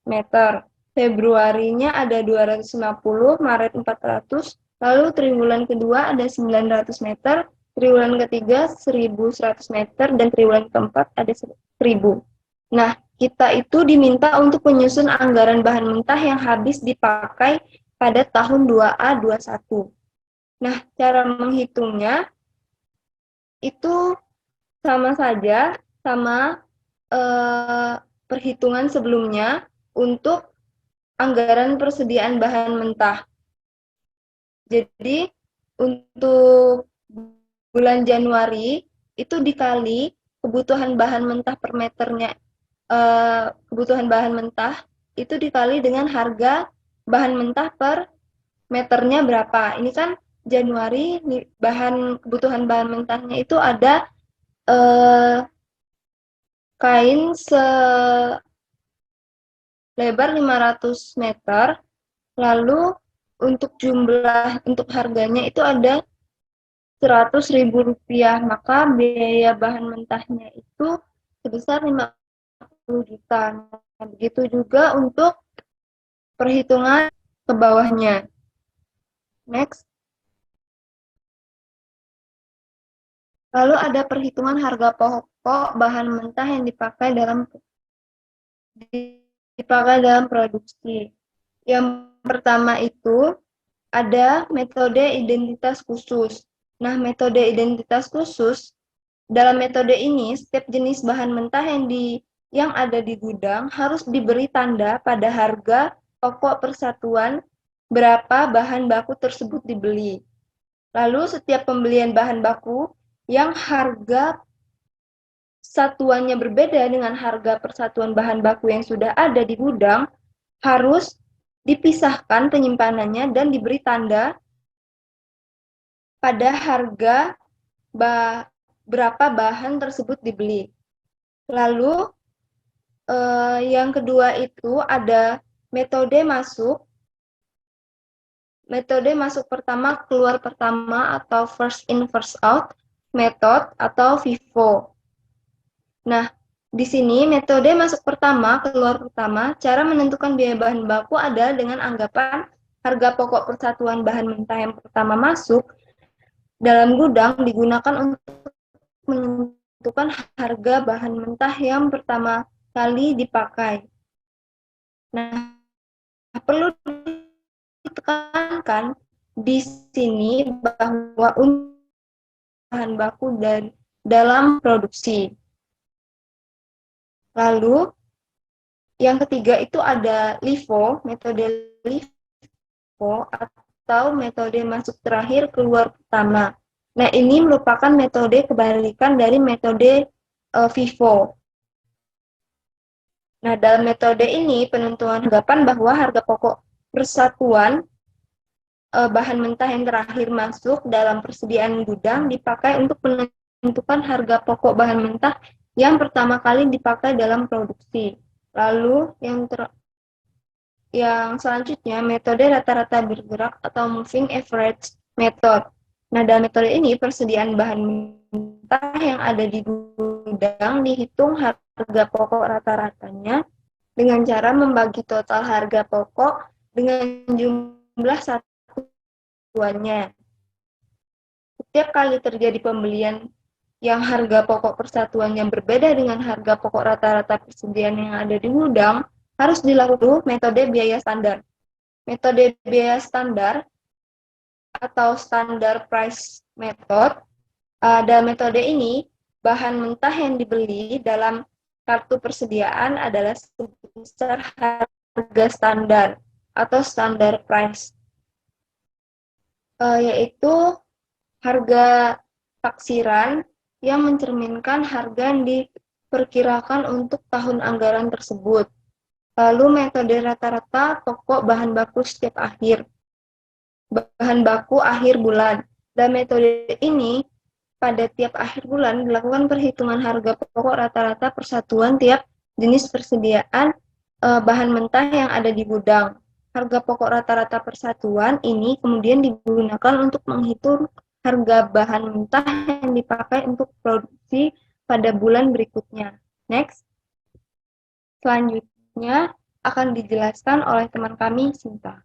meter. Februarinya ada 250, Maret 400, lalu triwulan kedua ada 900 meter, triwulan ketiga 1.100 meter, dan triwulan keempat ada 1.000. Nah, kita itu diminta untuk menyusun anggaran bahan mentah yang habis dipakai pada tahun 2A21. Nah, cara menghitungnya itu sama saja sama perhitungan sebelumnya untuk anggaran persediaan bahan mentah. Jadi, untuk bulan Januari itu dikali kebutuhan bahan mentah per meternya, kebutuhan bahan mentah itu dikali dengan harga bahan mentah per meternya berapa. Ini kan Januari kebutuhan bahan mentahnya itu ada kain selebar 500 meter, lalu untuk harganya itu ada 100.000 rupiah, maka biaya bahan mentahnya itu sebesar 50 juta. Nah, begitu juga untuk perhitungan ke bawahnya. Next. Lalu ada perhitungan harga pokok bahan mentah yang dipakai dalam produksi. Yang pertama itu ada metode identitas khusus. Nah, metode identitas khusus, dalam metode ini setiap jenis bahan mentah yang ada di gudang harus diberi tanda pada harga pokok persatuan berapa bahan baku tersebut dibeli. Lalu setiap pembelian bahan baku yang harga satuannya berbeda dengan harga persatuan bahan baku yang sudah ada di gudang harus dipisahkan penyimpanannya dan diberi tanda pada harga berapa bahan tersebut dibeli. Lalu yang kedua itu ada metode masuk. Metode masuk pertama, keluar pertama atau first in first out method atau FIFO. Nah, di sini metode masuk pertama, keluar pertama, cara menentukan biaya bahan baku adalah dengan anggapan harga pokok persatuan bahan mentah yang pertama masuk dalam gudang digunakan untuk menentukan harga bahan mentah yang pertama kali dipakai. Nah, perlu ditekankan di sini bahwa bahan baku dalam produksi. Lalu, yang ketiga itu ada LIFO, metode LIFO atau metode masuk terakhir keluar pertama. Nah, ini merupakan metode kebalikan dari metode FIFO. Nah, dalam metode ini penentuan anggapan bahwa harga pokok persatuan bahan mentah yang terakhir masuk dalam persediaan gudang dipakai untuk menentukan harga pokok bahan mentah yang pertama kali dipakai dalam produksi. Lalu yang Yang selanjutnya, metode rata-rata bergerak atau moving average method. Nah, dalam metode ini, persediaan bahan mentah yang ada di gudang dihitung harga pokok rata-ratanya dengan cara membagi total harga pokok dengan jumlah satuannya. Setiap kali terjadi pembelian yang harga pokok persatuannya berbeda dengan harga pokok rata-rata persediaan yang ada di gudang, harus dilakukan metode biaya standar. Metode biaya standar atau standar price method, dalam metode ini, bahan mentah yang dibeli dalam kartu persediaan adalah sebesar harga standar atau standar price, yaitu harga taksiran yang mencerminkan harga yang diperkirakan untuk tahun anggaran tersebut. Lalu metode rata-rata pokok bahan baku setiap bahan baku akhir bulan. Dan metode ini pada tiap akhir bulan dilakukan perhitungan harga pokok rata-rata persatuan tiap jenis persediaan bahan mentah yang ada di gudang. Harga pokok rata-rata persatuan ini kemudian digunakan untuk menghitung harga bahan mentah yang dipakai untuk produksi pada bulan berikutnya. Next. Selanjutnya akan dijelaskan oleh teman kami, Sinta.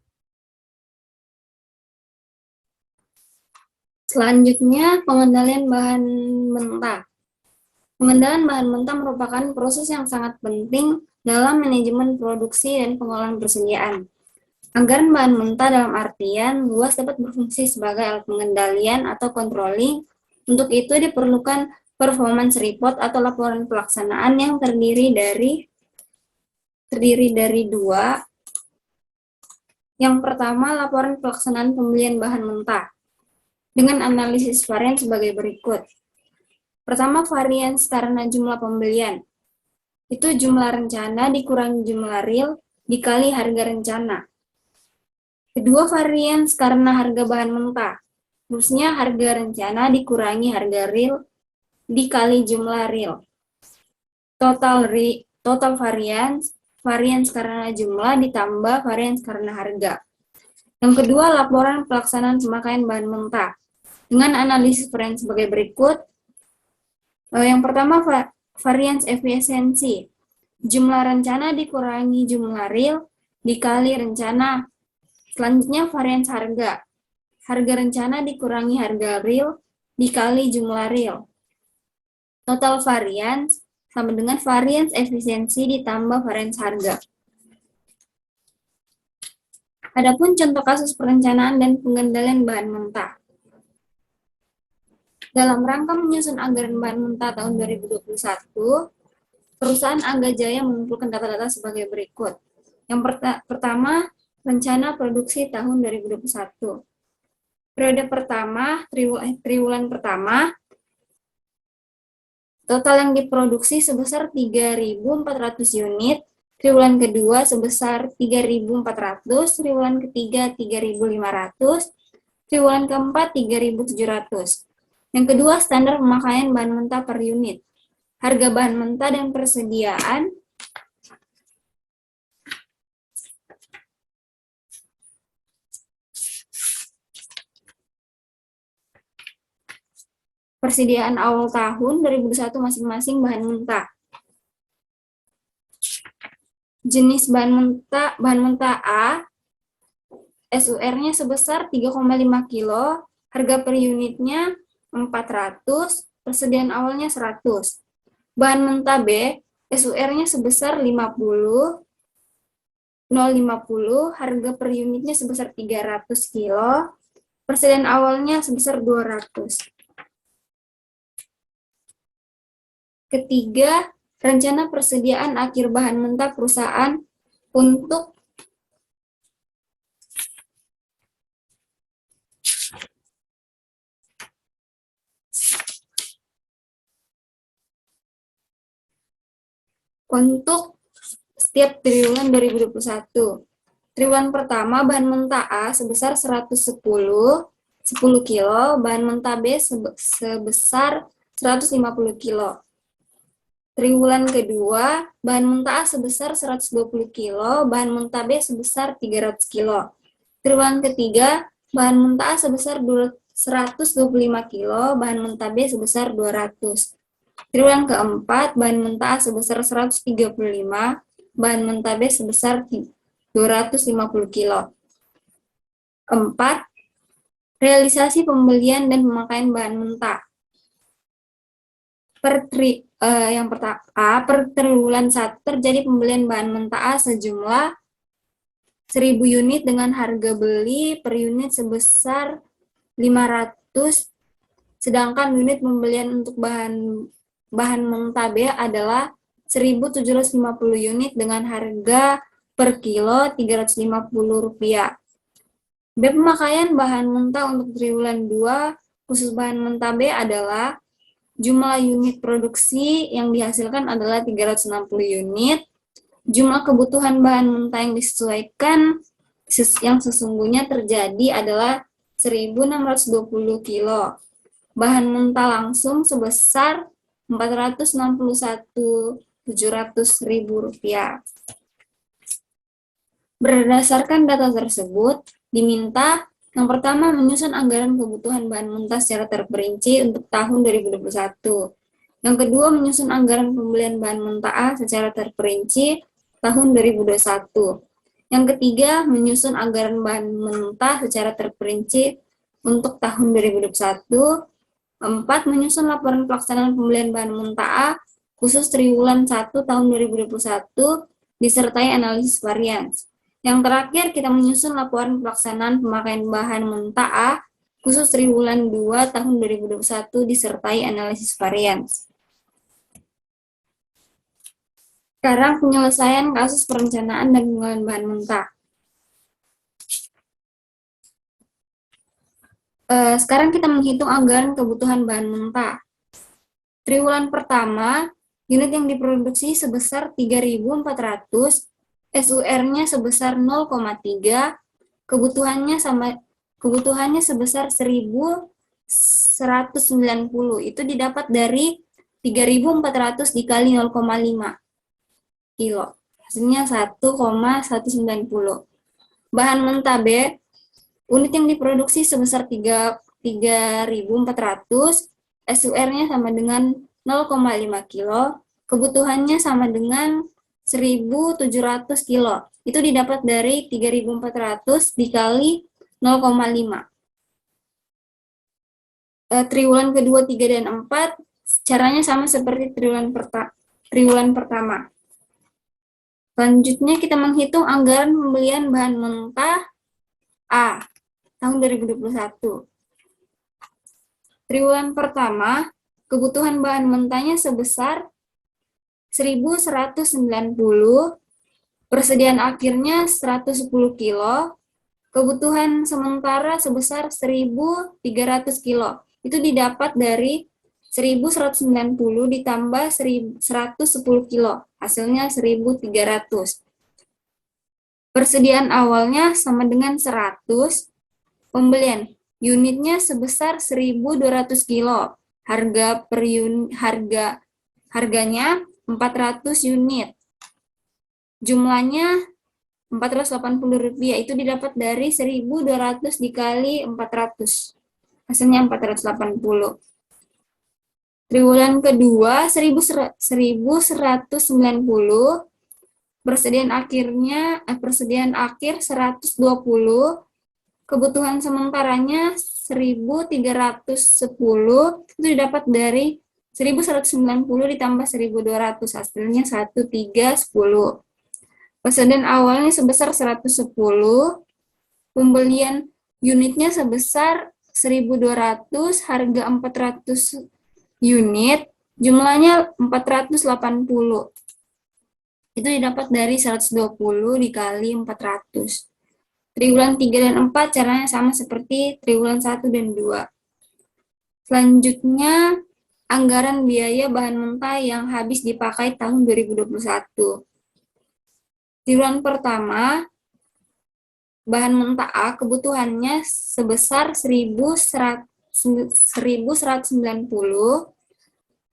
Selanjutnya, pengendalian bahan mentah. Pengendalian bahan mentah merupakan proses yang sangat penting dalam manajemen produksi dan pengolahan persediaan. Anggaran bahan mentah dalam artian luas dapat berfungsi sebagai alat pengendalian atau controlling. Untuk itu diperlukan performance report atau laporan pelaksanaan yang terdiri dari dua. Yang pertama, laporan pelaksanaan pembelian bahan mentah dengan analisis varian sebagai berikut. Pertama, varians karena jumlah pembelian. Itu jumlah rencana dikurangi jumlah real dikali harga rencana. Kedua, varians karena harga bahan mentah. Terusnya harga rencana dikurangi harga real dikali jumlah real. Total varians karena jumlah ditambah varians karena harga. Yang kedua, laporan pelaksanaan pemakaian bahan mentah dengan analisis varians sebagai berikut. Yang pertama, varians efisiensi. Jumlah rencana dikurangi jumlah real dikali rencana. Selanjutnya, varians harga. Harga rencana dikurangi harga real dikali jumlah real. Total varians sama dengan varians efisiensi ditambah varians harga. Adapun contoh kasus perencanaan dan pengendalian bahan mentah. Dalam rangka menyusun anggaran bahan mentah tahun 2021, perusahaan Angga Jaya mengumpulkan data-data sebagai berikut. Yang pertama, rencana produksi tahun 2021. Periode pertama, triwulan pertama, total yang diproduksi sebesar 3.400 unit, triwulan kedua sebesar 3.400, triwulan ketiga 3.500, triwulan keempat 3.700. Yang kedua, standar pemakaian bahan mentah per unit. Harga bahan mentah dan persediaan awal tahun 2021 masing-masing bahan mentah. Jenis bahan mentah A, SUR-nya sebesar 3,5 kilo, harga per unitnya 400, persediaan awalnya 100. Bahan mentah B, SUR-nya sebesar 0,50, harga per unitnya sebesar 300 kilo, persediaan awalnya sebesar 200. Ketiga, rencana persediaan akhir bahan mentah perusahaan untuk setiap triwulan 2021. Triwulan pertama bahan mentah A sebesar 110 kilo, bahan mentah B sebesar 150 kilo. Triwulan kedua, bahan mentah A sebesar 120 kilo, bahan mentah B sebesar 300 kilo. Triwulan ketiga, bahan mentah A sebesar 125 kilo, bahan mentah B sebesar 200. Triwulan keempat, bahan mentah A sebesar 135, bahan mentah B sebesar 250 kilo. 4. Realisasi pembelian dan pemakaian bahan mentah. Yang pertama, per triwulan 1 terjadi pembelian bahan mentah A sejumlah 1.000 unit dengan harga beli per unit sebesar 500, sedangkan unit pembelian untuk bahan mentah B adalah 1.750 unit dengan harga per kilo Rp350. B. Pemakaian bahan mentah untuk triwulan 2 khusus bahan mentah B adalah jumlah unit produksi yang dihasilkan adalah 360 unit. Jumlah kebutuhan bahan mentah yang disesuaikan yang sesungguhnya terjadi adalah 1.620 kilo. Bahan mentah langsung sebesar Rp461.700.000. Berdasarkan data tersebut, diminta yang pertama, menyusun anggaran kebutuhan bahan mentah secara terperinci untuk tahun 2021. Yang kedua, menyusun anggaran pembelian bahan mentah A secara terperinci tahun 2021. Yang ketiga, menyusun anggaran bahan mentah secara terperinci untuk tahun 2021. 4. Menyusun laporan pelaksanaan pembelian bahan mentah A khusus triwulan 1 tahun 2021 disertai analisis varians. Yang terakhir, kita menyusun laporan pelaksanaan pemakaian bahan mentah A khusus triwulan 2 tahun 2021 disertai analisis varians. Sekarang penyelesaian kasus perencanaan dan pengelolaan bahan mentah. Sekarang kita menghitung anggaran kebutuhan bahan mentah. Triwulan pertama, unit yang diproduksi sebesar 3.400, SUR-nya sebesar 0,3, kebutuhannya sebesar 1.190. Itu didapat dari 3.400 dikali 0,5 kilo. Hasilnya 1,190. Bahan mentah B, unit yang diproduksi sebesar 3.400, SUR-nya sama dengan 0,5 kilo, kebutuhannya sama dengan 1.700 kilo. Itu didapat dari 3.400 dikali 0,5. Triwulan kedua, 3, dan 4, caranya sama seperti triwulan pertama. Selanjutnya kita menghitung anggaran pembelian bahan mentah A tahun 2021. Triwulan pertama, kebutuhan bahan mentahnya sebesar 1.190, persediaan akhirnya 110 kilo, kebutuhan sementara sebesar 1.300 kilo. Itu didapat dari 1.190 ditambah 110 kilo, hasilnya 1.300. Persediaan awalnya sama dengan 100, pembelian unitnya sebesar 1.200 kilo, harganya 400 unit. Jumlahnya Rp480, itu didapat dari 1.200 dikali 400. Hasilnya 480. Triwulan kedua 1.190, persediaan akhir 120, kebutuhan sementaranya 1.310, itu didapat dari 1.190 ditambah 1.200, hasilnya 1.310. Persediaan awalnya sebesar 110, pembelian unitnya sebesar 1.200, harga 400 unit, jumlahnya 480. Itu didapat dari 120 dikali 400. Triwulan 3 dan 4 caranya sama seperti triwulan 1 dan 2. Selanjutnya, anggaran biaya bahan mentah yang habis dipakai tahun 2021. Triwulan pertama, bahan mentah A kebutuhannya sebesar 1.190,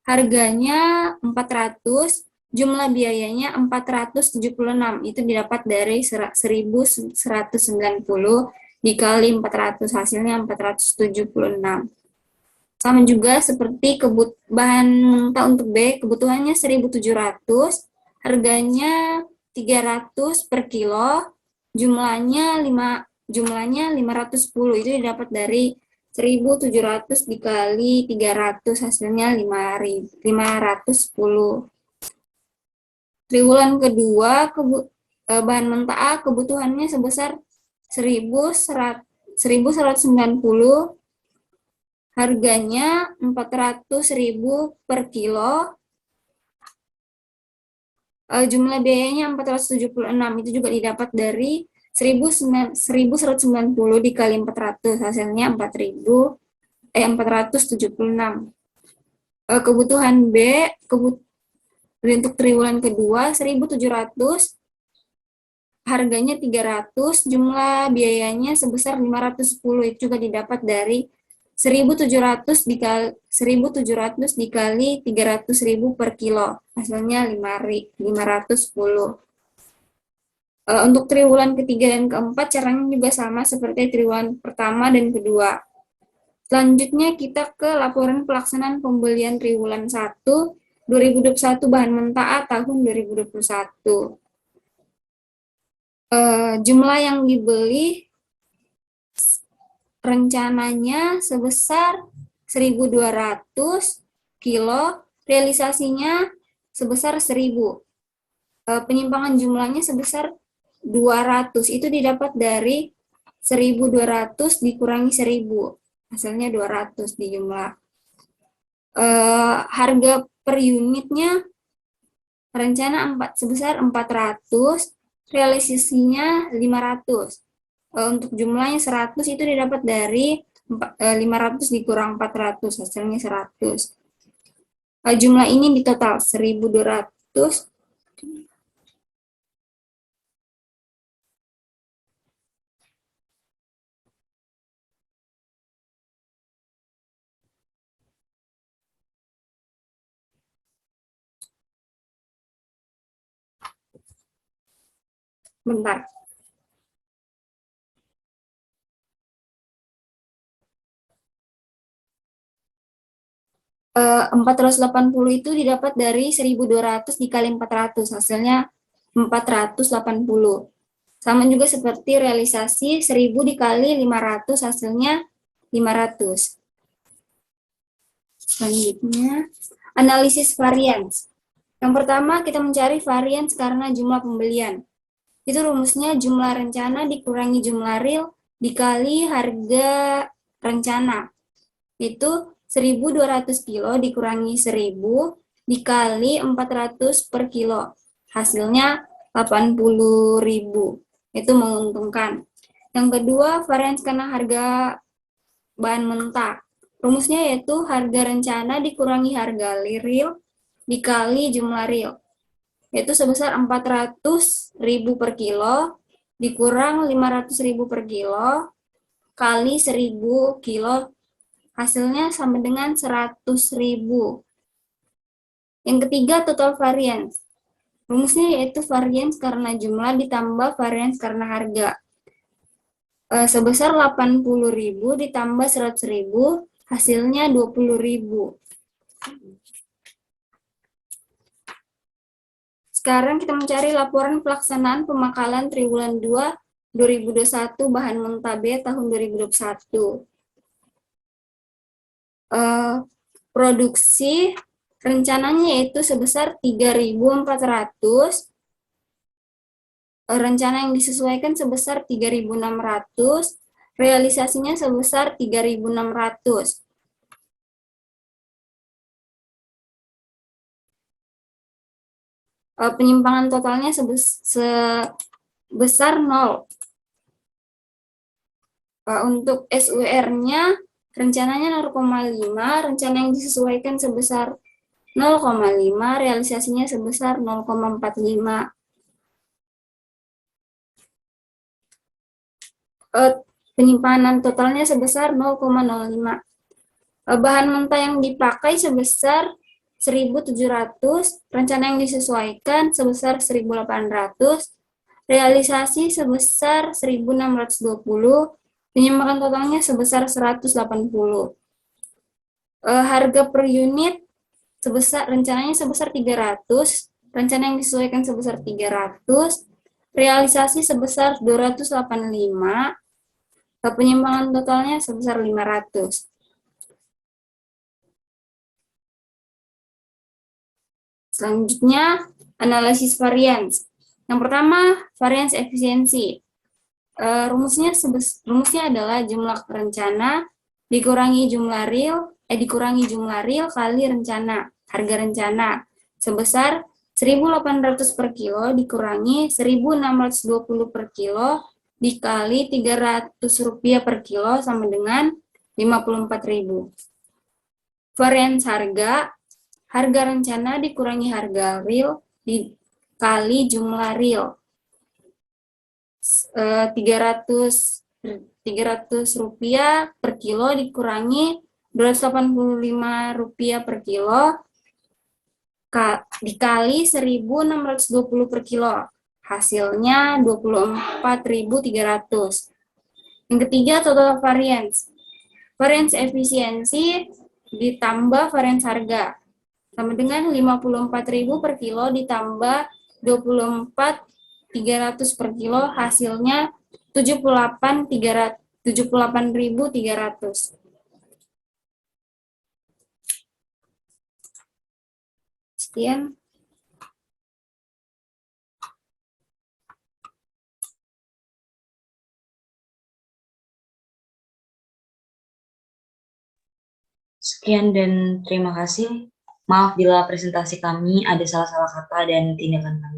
harganya 400, jumlah biayanya 476. Itu didapat dari 1.190 dikali 400, hasilnya 476. Sama juga seperti bahan mentah untuk B, kebutuhannya 1.700, harganya 300 per kilo, jumlahnya 510. Itu didapat dari 1.700 dikali 300, hasilnya 510. Triwulan kedua, bahan mentah A kebutuhannya sebesar 1.190, harganya 400.000 per kilo, jumlah biayanya 476. Itu juga didapat dari 1.190 dikali 400, hasilnya 476. Kebutuhan B, untuk triwulan kedua 1.700, harganya 300, jumlah biayanya sebesar 510. Itu juga didapat dari 1.700 dikali 300.000 per kilo, hasilnya 510. Untuk triwulan ketiga dan keempat caranya juga sama seperti triwulan pertama dan kedua. Selanjutnya kita ke laporan pelaksanaan pembelian triwulan 1 2021 bahan mentah A tahun 2021. Jumlah yang dibeli rencananya sebesar 1.200 kilo, realisasinya sebesar 1.000. Penyimpangan jumlahnya sebesar 200. Itu didapat dari 1.200 dikurangi 1.000. Hasilnya 200 di jumlah. Harga per unitnya rencana sebesar 400, realisasinya 500. Untuk jumlahnya 100 itu didapat dari 500 dikurang 400, hasilnya 100. Jumlah ini di total 1.200. Bentar. 480 itu didapat dari 1.200 dikali 400, hasilnya 480. Sama juga seperti realisasi 1.000 dikali 500, hasilnya 500. Selanjutnya, analisis varians. Yang pertama, kita mencari varians karena jumlah pembelian. Itu rumusnya jumlah rencana dikurangi jumlah real dikali harga rencana. Itu 1.200 kilo dikurangi 1.000 dikali 400 per kilo. Hasilnya 80.000. Itu menguntungkan. Yang kedua, varians karena harga bahan mentah. Rumusnya yaitu harga rencana dikurangi harga real dikali jumlah real. Yaitu sebesar 400.000 per kilo dikurang 500.000 per kilo kali 1.000 kilo, hasilnya sama dengan 100.000. Yang ketiga, total variance. Rumusnya yaitu variance karena jumlah ditambah variance karena harga. Sebesar 80.000 ditambah 100.000, hasilnya 20.000. Sekarang kita mencari laporan pelaksanaan pemakalan triwulan 2 2021 bahan mentah B tahun 2021. Produksi rencananya yaitu sebesar 3.400, rencana yang disesuaikan sebesar 3.600, realisasinya sebesar 3.600. Penyimpangan totalnya sebesar 0. Untuk SUR-nya rencananya 0,5, rencana yang disesuaikan sebesar 0,5, realisasinya sebesar 0,45. Penyimpanan totalnya sebesar 0,05. Bahan mentah yang dipakai sebesar 1.700, rencana yang disesuaikan sebesar 1.800, realisasi sebesar 1.620, penyumbatan totalnya sebesar 180. Harga per unit rencananya sebesar 300, rencana yang disesuaikan sebesar 300, realisasi sebesar 285, penyimpangan totalnya sebesar 500. Selanjutnya, analisis varians. Yang pertama, varians efisiensi. Rumusnya adalah jumlah rencana dikurangi jumlah real kali rencana, harga rencana, sebesar 1.800 per kilo dikurangi 1.620 per kilo dikali Rp300 per kilo sama dengan 54.000. Varians harga rencana dikurangi harga real dikali jumlah real. 300 rupiah per kilo dikurangi 285 rupiah per kilo dikali 1.620 per kilo. Hasilnya 24.300. Yang ketiga, total variance. Variance efisiensi ditambah variance harga. Sama dengan 54.000 per kilo ditambah 24.300 per kilo, hasilnya 78.300. Sekian. Sekian dan terima kasih. Maaf bila presentasi kami ada salah-salah kata dan tindakan kami.